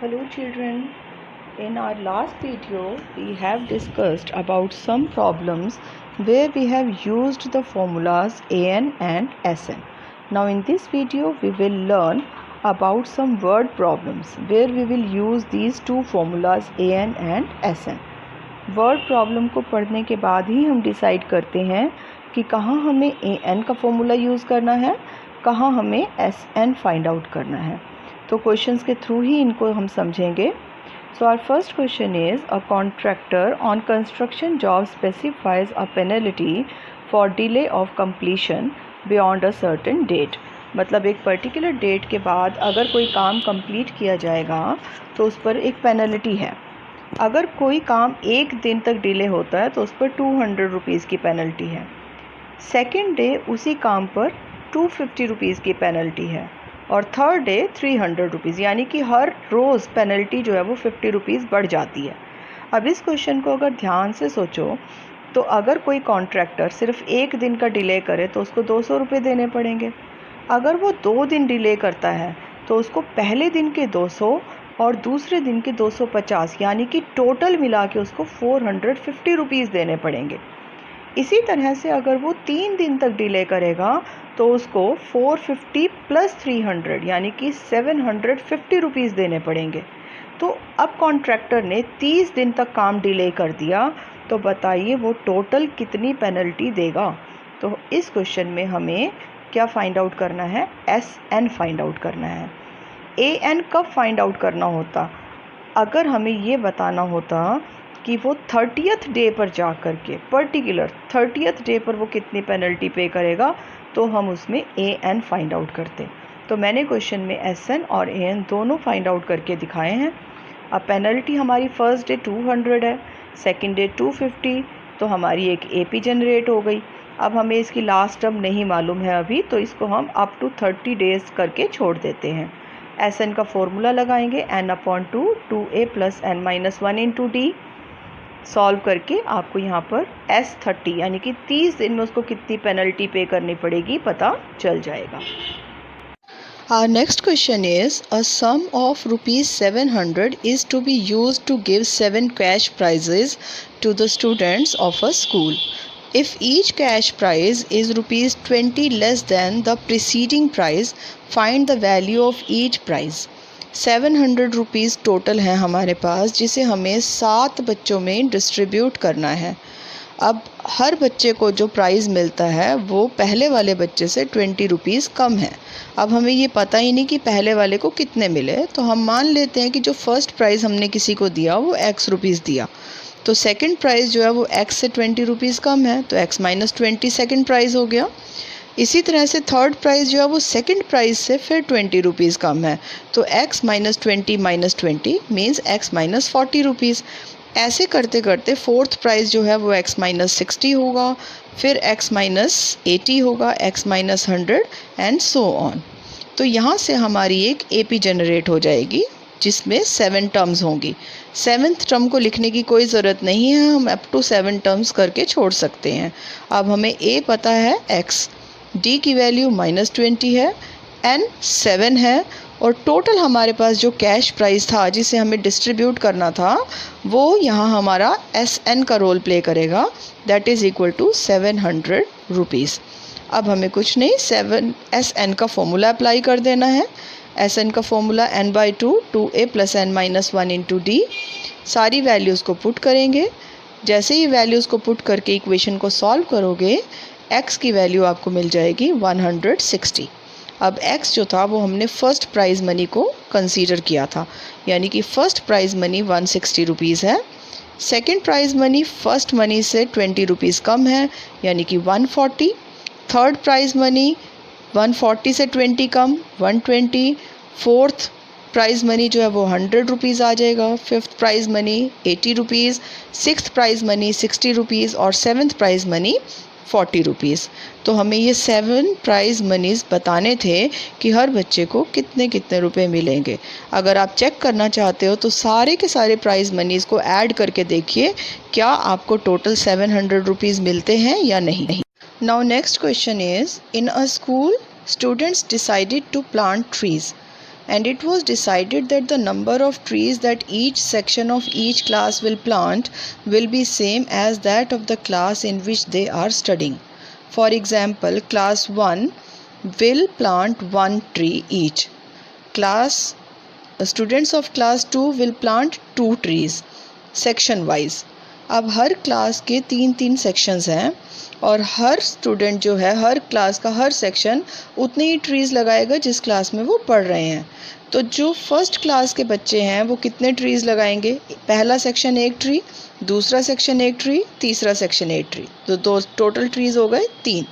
Hello children, in our last video we have discussed about some problems where we have used the formulas an and sn. Now in this video we will learn about some word problems where we will use these two formulas an and sn. Word problem को पढ़ने के बाद ही हम decide करते हैं कि कहाँ हमें an का फॉर्मूला यूज़ करना है, कहाँ हमें sn फाइंड आउट करना है. तो क्वेश्चंस के थ्रू ही इनको हम समझेंगे. So our first question is a contractor on construction job specifies a penalty for delay of completion beyond a certain date. मतलब एक पर्टिकुलर डेट के बाद अगर कोई काम कंप्लीट किया जाएगा तो उस पर एक पेनल्टी है. अगर कोई काम एक दिन तक डिले होता है तो उस पर 200 रुपीज़ की पेनल्टी है. सेकेंड डे उसी काम पर 250 रुपीज़ की पेनल्टी है और थर्ड डे 300 रुपीज़, यानी कि हर रोज़ पेनल्टी जो है वो 50 रुपीज़ बढ़ जाती है. अब इस क्वेश्चन को अगर ध्यान से सोचो तो अगर कोई कॉन्ट्रैक्टर सिर्फ एक दिन का डिले करे तो उसको 200 रुपये देने पड़ेंगे. अगर वो 2 दिन डिले करता है तो उसको पहले दिन के 200 और दूसरे दिन के 250, यानी कि टोटल मिला के उसको 450 रुपीज़ देने पड़ेंगे. इसी तरह से अगर वो 3 दिन तक डिले करेगा तो उसको 450 प्लस 300 यानी कि 750 रुपीज़ देने पड़ेंगे. तो अब कॉन्ट्रैक्टर ने 30 दिन तक काम डिले कर दिया, तो बताइए वो टोटल कितनी पेनल्टी देगा. तो इस क्वेश्चन में हमें क्या फाइंड आउट करना है, SN फाइंड आउट करना है. AN कब फाइंड आउट करना होता, अगर हमें ये बताना होता कि वो 30th डे पर जा कर के पर्टिकुलर 30th डे पर वो कितनी पेनल्टी पे करेगा तो हम उसमें AN फाइंड आउट करते. तो मैंने क्वेश्चन में SN और AN दोनों फाइंड आउट करके दिखाए हैं. अब पेनल्टी हमारी फर्स्ट डे 200 है, सेकंड डे 250, तो हमारी एक AP जनरेट हो गई. अब हमें इसकी लास्ट टर्म नहीं मालूम है अभी, तो इसको हम अप टू 30 डेज़ करके छोड़ देते हैं. SN का फॉर्मूला लगाएंगे n/2 2a + n-1 × d. Solve करके आपको यहाँ पर S30 यानी कि 30 दिन में उसको कितनी पेनल्टी पे करनी पड़ेगी पता चल जाएगा. Our next question is a sum of ₹700 is to be used to give 7 cash prizes to the students of a school. If each cash prize is ₹20 less than the preceding prize, find the value of each prize. 700 rupees total है हमारे पास, जिसे हमें 7 बच्चों में distribute करना है. अब हर बच्चे को जो प्राइज़ मिलता है वो पहले वाले बच्चे से 20 रुपीज़ कम है. अब हमें ये पता ही नहीं कि पहले वाले को कितने मिले, तो हम मान लेते हैं कि जो फर्स्ट प्राइज़ हमने किसी को दिया वो x रुपीज़ दिया, तो सेकंड प्राइज़ जो है वो x से 20 रुपीज़ कम है, तो x - 20 सेकंड प्राइज़ हो गया. इसी तरह से थर्ड प्राइज़ जो है वो सेकंड प्राइज़ से फिर 20 रुपीज़ कम है, तो x - 20 - 20 मीन्स x - 40 रुपीज़. ऐसे करते करते फोर्थ प्राइज़ जो है वो x - 60 होगा, फिर x - 80 होगा, x - 100 एंड सो ऑन. तो यहाँ से हमारी एक AP जनरेट हो जाएगी जिसमें 7 टर्म्स होंगी. 7th टर्म को लिखने की कोई ज़रूरत नहीं है, हम अप टू 7 टर्म्स करके छोड़ सकते हैं. अब हमें A पता है x, D की वैल्यू -20 है, N 7 है और टोटल हमारे पास जो कैश प्राइस था जिसे हमें डिस्ट्रीब्यूट करना था वो यहाँ हमारा SN का रोल प्ले करेगा, that is equal to 700 rupees. अब हमें कुछ नहीं, SN का फॉर्मूला अप्लाई कर देना है. SN का formula n/2 2a + n-1 × d. सारी वैल्यूज़ को पुट करेंगे. जैसे ही वैल्यूज़ को पुट करके इक्वेशन को सॉल्व करोगे x की वैल्यू आपको मिल जाएगी 160. अब x जो था वो हमने फ़र्स्ट प्राइज़ मनी को कंसीडर किया था, यानी कि फ़र्स्ट प्राइज़ मनी 160 रुपीज़ है. Second prize money first money से 20 रुपीज़ कम है, यानी कि 140. थर्ड प्राइज़ मनी 140 से 20 कम 120. फोर्थ प्राइज़ मनी जो है वो 100 रुपीज़ आ जाएगा. Fifth prize money 80 rupees, sixth prize money 60 rupees और सेवन्थ प्राइज़ मनी 40 रुपीज़. तो हमें ये 7 प्राइज़ मनीज़ बताने थे कि हर बच्चे को कितने कितने रुपए मिलेंगे. अगर आप चेक करना चाहते हो तो सारे के सारे प्राइज़ मनीज़ को ऐड करके देखिए क्या आपको टोटल 700 रुपीज़ मिलते हैं या नहीं. Now next question is, in a school students decided to plant trees. and it was decided that the number of trees that each section of each class will plant will be same as that of the class in which they are studying. For example, class 1 will plant 1 tree each. Students of class 2 will plant 2 trees section wise. अब हर class के 3-3 sections हैं और हर student जो है हर class का हर section उतने ही trees लगाएगा जिस क्लास में वो पढ़ रहे हैं। तो जो फर्स्ट क्लास के बच्चे हैं वो कितने ट्रीज़ लगाएंगे? पहला सेक्शन 1 ट्री, दूसरा सेक्शन 1 ट्री, तीसरा सेक्शन 1 ट्री, तो दो टोटल ट्रीज़ हो गए 3।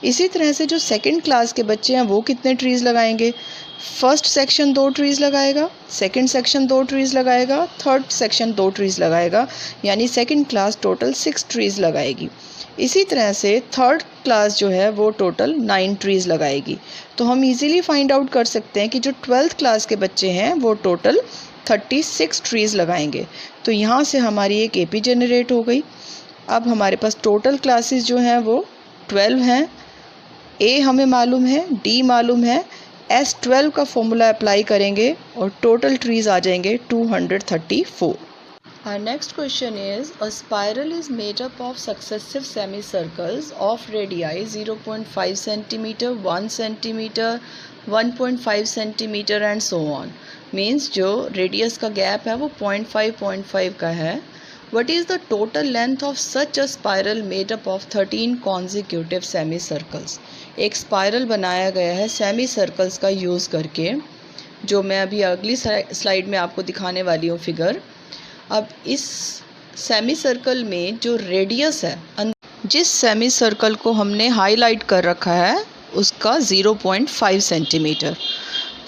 इसी तरह से जो सेकंड क्लास के बच्चे हैं वो कितने ट्रीज़ लगाएंगे? फर्स्ट सेक्शन 2 ट्रीज़ लगाएगा, सेकंड सेक्शन 2 ट्रीज़ लगाएगा, थर्ड सेक्शन 2 ट्रीज़ लगाएगा, यानी सेकंड क्लास टोटल 6 ट्रीज़ लगाएगी। इसी तरह से थर्ड क्लास जो है वो टोटल 9 ट्रीज़ लगाएगी। तो हम इजीली फाइंड आउट कर सकते हैं कि जो 12th क्लास के बच्चे हैं वो टोटल 36 ट्रीज़ लगाएंगे। तो यहाँ से हमारी एक एपी जनरेट हो गई। अब हमारे पास टोटल क्लासेस जो हैं वो 12 हैं। ए हमें मालूम है, डी मालूम है, S12 का फॉर्मूला अप्लाई करेंगे और टोटल ट्रीज़ आ जाएंगे 234। Our next question is, a spiral is made up of successive semicircles of radii 0.5 cm, 1 cm, 1.5 cm and so on. Means जो रेडियस का गैप है वो 0.5 का है. What is the total length of such a spiral made up of 13 consecutive semicircles? एक spiral बनाया गया है सेमी सर्कल्स का यूज़ करके, जो मैं अभी अगली स्लाइड में आपको दिखाने वाली हूँ फिगर। अब इस सेमी सर्कल में जो रेडियस है, जिस सेमी सर्कल को हमने हाईलाइट कर रखा है उसका 0.5 सेंटीमीटर,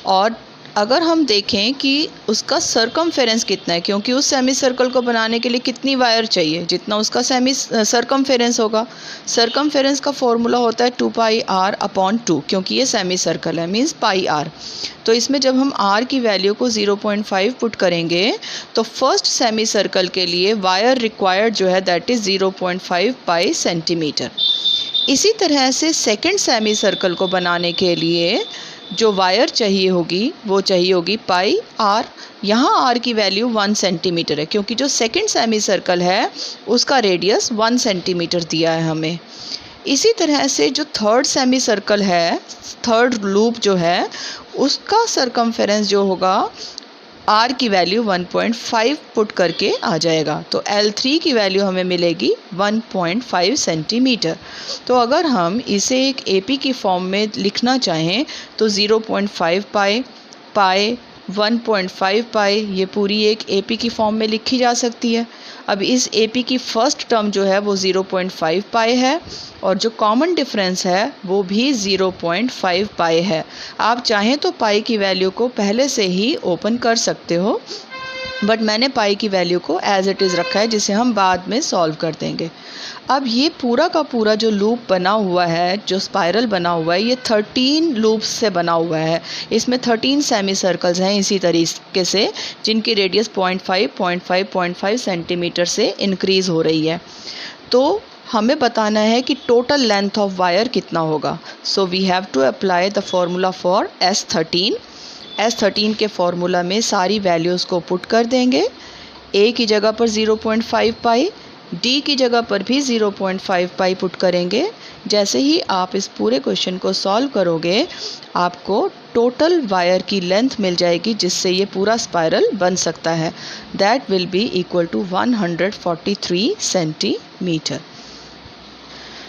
और अगर हम देखें कि उसका सरकमफेरेंस कितना है, क्योंकि उस सेमी सर्कल को बनाने के लिए कितनी वायर चाहिए, जितना उसका सेमी सरकमफेरेंस होगा। सरकमफेरेंस का फॉर्मूला होता है 2πr/2, क्योंकि ये सेमी सर्कल है, मींस πr। तो इसमें जब हम r की वैल्यू को 0.5 पुट करेंगे तो फर्स्ट सेमी सर्कल के लिए वायर रिक्वायर्ड जो है दैट इज़ 0.5 पाई सेंटीमीटर। इसी तरह से सेकेंड सेमी सर्कल को बनाने के लिए जो वायर चाहिए होगी वो चाहिए होगी πr। यहाँ r की वैल्यू 1 सेंटीमीटर है, क्योंकि जो सेकंड सेमी सर्कल है उसका रेडियस 1 सेंटीमीटर दिया है हमें। इसी तरह से जो थर्ड सेमी सर्कल है, थर्ड लूप जो है, उसका सरकमफेरेंस जो होगा r की वैल्यू 1.5 पुट करके आ जाएगा। तो L3 की वैल्यू हमें मिलेगी 1.5 सेंटीमीटर। तो अगर हम इसे एक AP की फॉर्म में लिखना चाहें तो 0.5 पाई 1.5 पाई ये पूरी एक AP की फॉर्म में लिखी जा सकती है। अब इस AP की फर्स्ट टर्म जो है वो 0.5 पाई है और जो कॉमन डिफरेंस है वो भी 0.5 पाई है। आप चाहें तो पाई की वैल्यू को पहले से ही ओपन कर सकते हो, बट मैंने पाई की वैल्यू को एज इट इज़ रखा है, जिसे हम बाद में सॉल्व कर देंगे। अब ये पूरा का पूरा जो लूप बना हुआ है, जो स्पाइरल बना हुआ है, ये 13 लूप्स से बना हुआ है। इसमें 13 सेमी सर्कल्स हैं इसी तरीके से, जिनकी रेडियस 0.5 सेंटीमीटर से इंक्रीज़ हो रही है। तो हमें बताना है कि टोटल लेंथ ऑफ वायर कितना होगा। So we have to apply the formula for S13। S13 के फॉर्मूला में सारी वैल्यूज़ को पुट कर देंगे। A की जगह पर 0.5 पाई, D की जगह पर भी 0.5 पाई पुट करेंगे। जैसे ही आप इस पूरे क्वेश्चन को सॉल्व करोगे आपको टोटल वायर की लेंथ मिल जाएगी, जिससे ये पूरा स्पाइरल बन सकता है। That will be equal to 143 centimetre.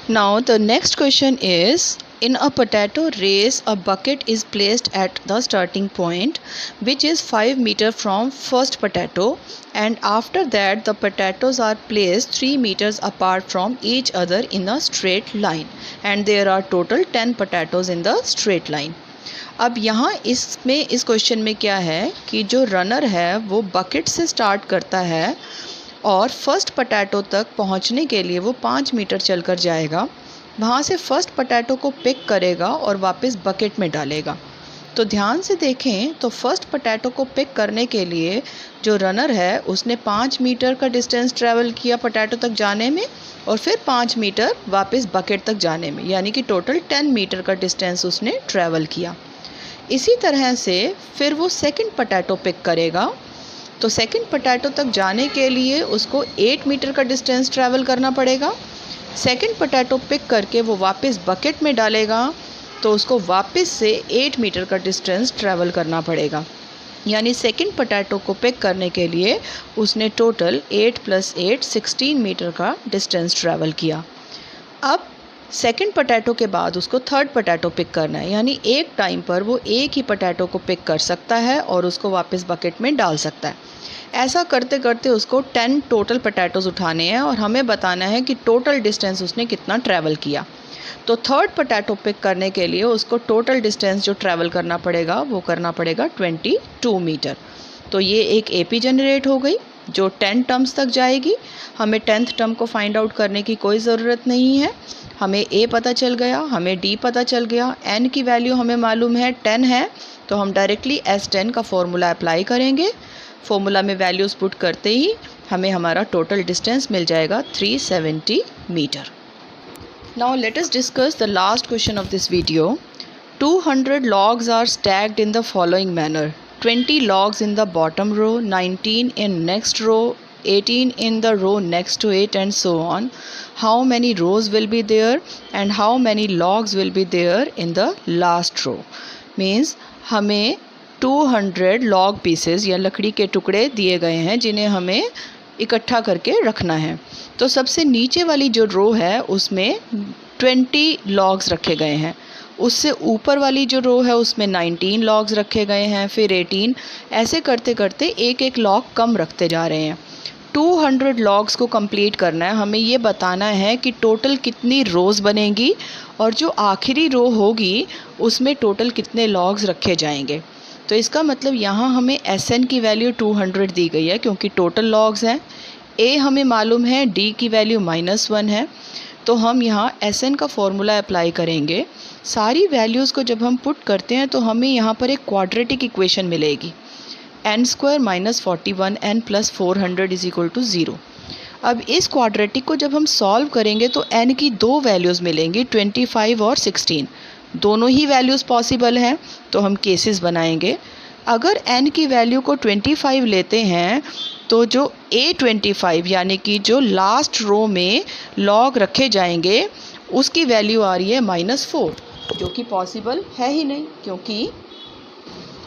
Now the next question is, in a potato race a bucket is placed at the starting point which is 5 meters from first potato, and after that the potatoes are placed 3 meters apart from each other in a straight line, and there are total 10 potatoes in the straight line. अब यहाँ इसमें इस question में क्या है कि जो runner है वो बकेट से स्टार्ट करता है और फर्स्ट पोटैटो तक पहुंचने के लिए वो 5 मीटर चलकर जाएगा। वहाँ से फर्स्ट पोटैटो को पिक करेगा और वापस बकेट में डालेगा। तो ध्यान से देखें तो फर्स्ट पोटैटो को पिक करने के लिए जो रनर है उसने 5 मीटर का डिस्टेंस ट्रैवल किया पोटैटो तक जाने में, और फिर 5 मीटर वापस बकेट तक जाने में, यानी कि टोटल 10 मीटर का डिस्टेंस उसने ट्रैवल किया। इसी तरह से फिर वो सेकंड पोटैटो पिक करेगा। तो सेकंड पोटैटो तक जाने के लिए उसको 8 मीटर का डिस्टेंस ट्रैवल करना पड़ेगा। सेकंड पोटैटो पिक करके वो वापस बकेट में डालेगा, तो उसको वापस से 8 मीटर का डिस्टेंस ट्रैवल करना पड़ेगा। यानी सेकंड पोटैटो को पिक करने के लिए उसने टोटल 8 + 8 16 मीटर का डिस्टेंस ट्रैवल किया। अब सेकंड पोटैटो के बाद उसको थर्ड पोटैटो पिक करना है, यानी एक टाइम पर वो एक ही पोटैटो को पिक कर सकता है और उसको वापस बकेट में डाल सकता है। ऐसा करते करते उसको 10 टोटल पोटैटोज़ उठाने हैं और हमें बताना है कि टोटल डिस्टेंस उसने कितना ट्रैवल किया। तो थर्ड पोटैटो पिक करने के लिए उसको टोटल डिस्टेंस जो ट्रैवल करना पड़ेगा वो करना पड़ेगा 22 मीटर। तो ये एक एपी जनरेट हो गई जो 10 टर्म्स तक जाएगी। हमें 10th टर्म को फाइंड आउट करने की कोई ज़रूरत नहीं है। हमें ए पता चल गया, हमें डी पता चल गया, एन की वैल्यू हमें मालूम है 10 है, तो हम डायरेक्टली S10 का फॉर्मूला अप्लाई करेंगे। फॉर्मूला में वैल्यूज़ पुट करते ही हमें हमारा टोटल डिस्टेंस मिल जाएगा 370 metre. Now let us discuss the last question of this video. 200 logs are stacked in the following manner. 20 logs in the bottom row, 19 in next row, 18 in the row next to it, and so on. How many rows will be there and how many logs will be there in the last row? Means हमें 200 log pieces या लकड़ी के टुकड़े दिए गए हैं जिन्हें हमें इकट्ठा करके रखना है। तो सबसे नीचे वाली जो रो है उसमें 20 लॉग्स रखे गए हैं। उससे ऊपर वाली जो रो है उसमें 19 लॉग्स रखे गए हैं, फिर 18। ऐसे करते करते एक एक लॉग कम रखते जा रहे हैं। 200 लॉग्स को कंप्लीट करना है। हमें ये बताना है कि टोटल कितनी रोज़ बनेंगी और जो आखिरी रो होगी उसमें टोटल कितने लॉग्स रखे जाएंगे। तो इसका मतलब यहाँ हमें SN की वैल्यू 200 दी गई है क्योंकि टोटल लॉग्स हैं। A हमें मालूम है, D की वैल्यू -1 है। तो हम यहाँ SN का फॉर्मूला अप्लाई करेंगे। सारी वैल्यूज़ को जब हम पुट करते हैं तो हमें यहाँ पर एक क्वाड्रेटिक इक्वेशन मिलेगी, n² - 41 n + 400 = 0। अब इस क्वाड्रेटिक को जब हम सॉल्व करेंगे तो n की दो वैल्यूज़ मिलेंगी, 25 और 16। दोनों ही वैल्यूज़ पॉसिबल हैं, तो हम केसेस बनाएंगे। अगर n की वैल्यू को 25 लेते हैं तो जो A25 यानी कि जो लास्ट रो में लॉग रखे जाएंगे उसकी वैल्यू आ रही है -4, जो कि पॉसिबल है ही नहीं क्योंकि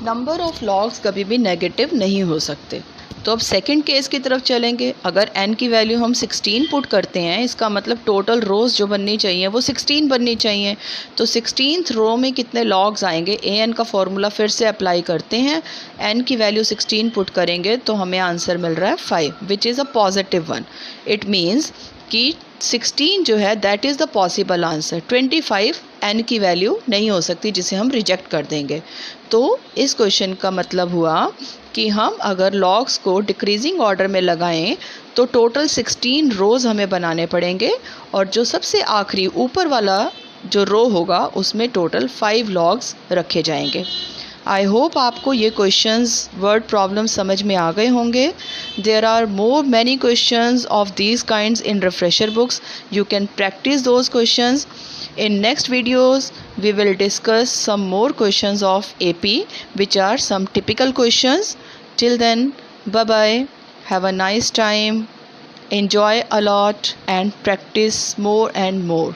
नंबर ऑफ़ लॉग्स कभी भी नेगेटिव नहीं हो सकते। तो अब सेकंड केस की तरफ चलेंगे। अगर n की वैल्यू हम 16 पुट करते हैं, इसका मतलब टोटल रोज़ जो बननी चाहिए वो 16 बननी चाहिए। तो 16th रो में कितने लॉग्स आएंगे, an का फॉर्मूला फिर से अप्लाई करते हैं। n की वैल्यू 16 पुट करेंगे तो हमें आंसर मिल रहा है 5, which is a positive one. It means कि 16 जो है that is the possible answer. 25 n की वैल्यू नहीं हो सकती जिसे हम रिजेक्ट कर देंगे। तो इस क्वेश्चन का मतलब हुआ कि हम अगर लॉग्स को डिक्रीजिंग ऑर्डर में लगाएं तो टोटल 16 रोज़ हमें बनाने पड़ेंगे और जो सबसे आखिरी ऊपर वाला जो रो होगा उसमें टोटल 5 लॉग्स रखे जाएंगे। आई होप आपको ये क्वेश्चंस वर्ड प्रॉब्लम समझ में आ गए होंगे। There are many questions of these kinds in refresher books. You can practise those questions. In next videos, we will discuss some more questions of AP, which are some typical questions. Till then, bye-bye. Have a nice time. Enjoy a lot and practice more and more.